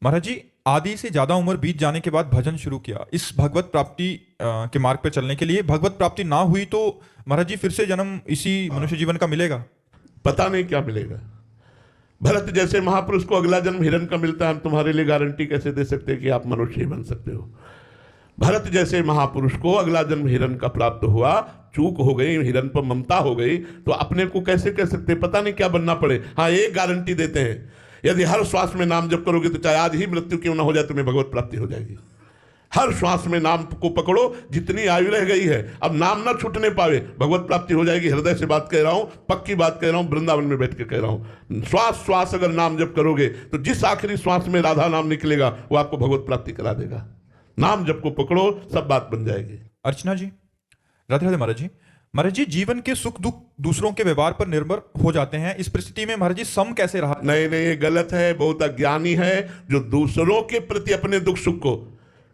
महाराज जी, आधी से ज्यादा उम्र बीत जाने के बाद भजन शुरू किया इस भगवत प्राप्ति के मार्ग पर चलने के लिए। भगवत प्राप्ति ना हुई तो महाराज जी फिर से जन्म इसी मनुष्य जीवन का मिलेगा? पता नहीं क्या मिलेगा। भरत जैसे महापुरुष को अगला जन्म हिरण का मिलता है, हम तुम्हारे लिए गारंटी कैसे दे सकते हैं कि आप मनुष्य ही बन सकते हो। भरत जैसे महापुरुष को अगला जन्म हिरण का प्राप्त हुआ, चूक हो गई, हिरण पर ममता हो गई, तो अपने को कैसे कह सकते? पता नहीं क्या बनना पड़े। हाँ, एक गारंटी देते हैं, यदि हर श्वास में नाम जप करोगे तो चाहे आज ही मृत्यु क्यों ना हो जाए, तुम्हें भगवत प्राप्ति हो जाएगी। हर श्वास में नाम को पकड़ो, जितनी आयु रह गई है अब नाम ना छूटने पावे, भगवत प्राप्ति हो जाएगी। हृदय से बात कह रहा हूं, पक्की बात कह रहा हूं, वृंदावन में बैठ के कह रहा हूं। श्वास श्वास अगर नाम जप करोगे तो जिस आखिरी श्वास में राधा नाम निकलेगा वो आपको भगवत प्राप्ति करा देगा। नाम जप को पकड़ो, सब बात बन जाएगी। अर्चना जी, राधे राधे। महाराज जी, महाराज जी, जीवन के सुख दुख दूसरों के व्यवहार पर निर्भर हो जाते हैं। इस परिस्थिति में महाराज जी सम कैसे रहा? नहीं नहीं, ये गलत है। बहुत अज्ञानी है जो दूसरों के प्रति अपने दुख सुख को,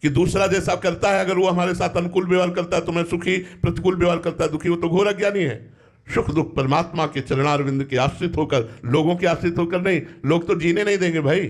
कि दूसरा जैसा करता है, अगर वो हमारे साथ अनुकूल व्यवहार करता है तो मैं सुखी, प्रतिकूल व्यवहार करता है दुखी, वो तो घोर अज्ञानी है। सुख दुख परमात्मा के चरणारविंद के आश्रित होकर, लोगों के आश्रित होकर नहीं। लोग तो जीने नहीं देंगे भाई।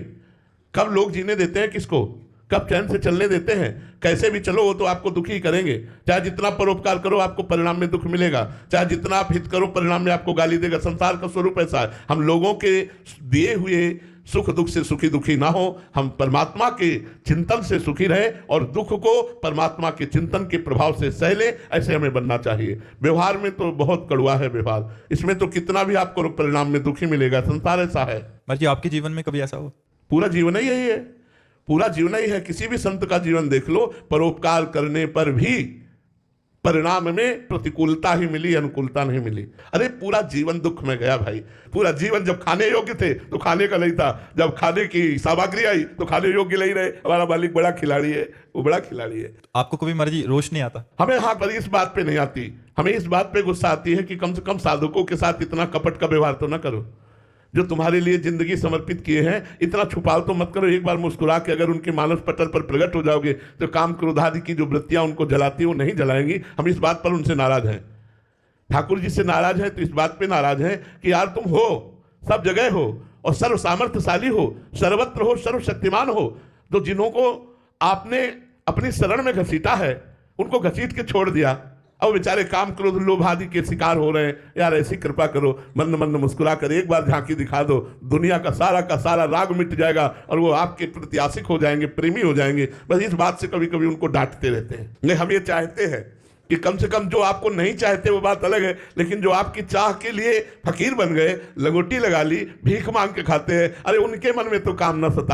कब लोग जीने देते हैं किसको? कब चैन से चलने देते हैं? कैसे भी चलो वो तो आपको दुखी करेंगे। चाहे जितना परोपकार करो आपको परिणाम में दुख मिलेगा, चाहे जितना आप हित करो परिणाम में आपको गाली देगा। संसार का स्वरूप ऐसा है। हम लोगों के दिए हुए सुख दुख से सुखी दुखी ना हो, हम परमात्मा के चिंतन से सुखी रहे और दुख को परमात्मा के चिंतन के प्रभाव से सह ले, ऐसे हमें बनना चाहिए। व्यवहार में तो बहुत कड़वा है व्यवहार, इसमें तो कितना भी आपको परिणाम में दुखी मिलेगा। संसार ऐसा है। महाराज जी, आपके जीवन में कभी ऐसा हो? पूरा जीवन ही यही है, पूरा जीवन ही है। किसी भी संत का जीवन देख लो, परोपकार करने पर भी परिणाम में प्रतिकूलता ही मिली, अनुकूलता नहीं मिली। अरे पूरा जीवन दुख में गया भाई। पूरा जीवन जब खाने योग्य थे तो खाने का नहीं था, जब खाने की सामग्री आई तो खाने योग्य नहीं रहे। हमारा मालिक बड़ा खिलाड़ी है, वो बड़ा खिलाड़ी है। आपको कभी महाराज जी रोष नहीं आता? हमें हाँ, पर इस बात पे नहीं आती। हमें इस बात पे गुस्सा आती है कि कम से कम साधकों के साथ इतना कपट का व्यवहार तो ना करो। जो तुम्हारे लिए जिंदगी समर्पित किए हैं, इतना छुपाव तो मत करो। एक बार मुस्कुरा के अगर उनके मानस पटल पर प्रकट हो जाओगे तो काम क्रोध आदि की जो वृत्तियां उनको जलाती हैं वो नहीं जलाएंगी। हम इस बात पर उनसे नाराज हैं। ठाकुर जी से नाराज हैं तो इस बात पे नाराज हैं कि यार तुम हो, सब जगह हो और सर्व सामर्थ्यशाली हो, सर्वत्र हो, सर्वशक्तिमान हो, तो जिन्हों को आपने अपनी शरण में घसीटा है उनको घसीट के छोड़ दिया। अब बेचारे काम क्रोध लोभ आदि के शिकार हो रहे हैं। यार ऐसी कृपा करो, मंद मंद मुस्कुरा कर एक बार झांकी दिखा दो, दुनिया का सारा राग मिट जाएगा और वो आपके प्रति आशिक हो जाएंगे, प्रेमी हो जाएंगे। बस इस बात से कभी कभी उनको डांटते रहते हैं। नहीं, हम ये चाहते हैं कि कम से कम जो आपको नहीं चाहते वो बात अलग है, लेकिन जो आपकी चाह के लिए फकीर बन गए, लंगोटी लगा ली, भीख मांग के खाते हैं, अरे उनके मन में तो काम न सता।